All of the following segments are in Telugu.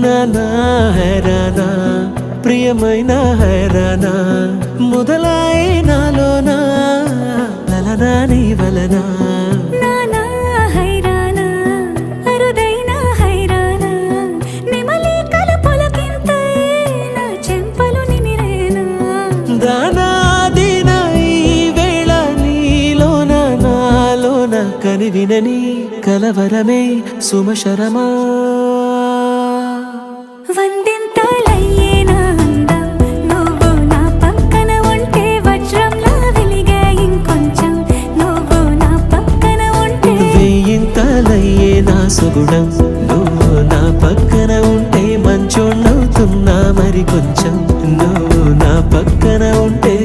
నానా హైరానా ప్రియమైన హైరానా మొదలాయి నాలోనా లలనా నీ వలనా కనివినని కలవరమే సుమశరమా వందింతలయ్యేనా అందం నువ్వు నా పక్కన ఉంటే వజ్రంలా వెలిగే ఇంకొంచెం నువ్వు నా పక్కన ఉంటే వెయ్యింతలయ్యేనా సుగుణం నువ్వు నా పక్కన ఉంటే మంచోణ్ణవుతున్నా మరి కొంచెం నువ్వు నా పక్కన ఉంటే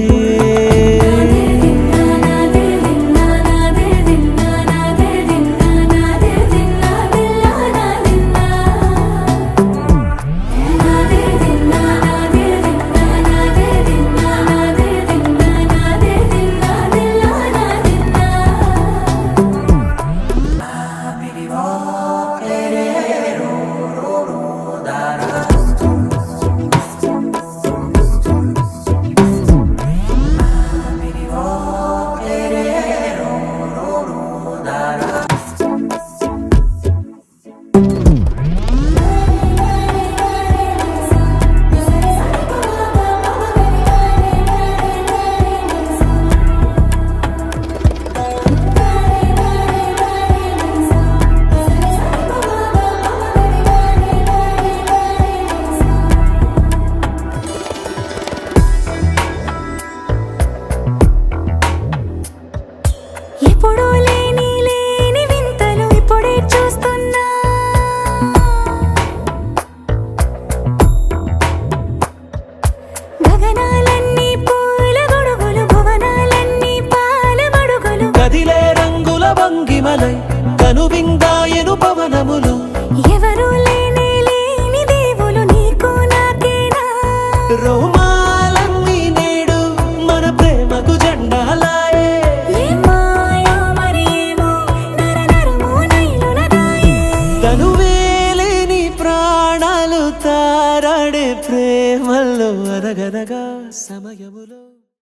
ఎప్పుడూ లేని వింతలు ఇప్పుడే చూస్తున్నా గగనాలన్నీ పూల గొడుగులు భువనాలన్నీ పాల మడుగులు కదిలే రంగుల భంగిమలై కనువిందాయను పవనములు ఎవరు లేని దేవులు నీకు నాకేనా రోమాలన్నీ నేడు మన ప్రేమకు జెండాలాయే తనువేలేని ప్రాణాలు తారాడే ప్రేమల్లో అరగరగా సమయములో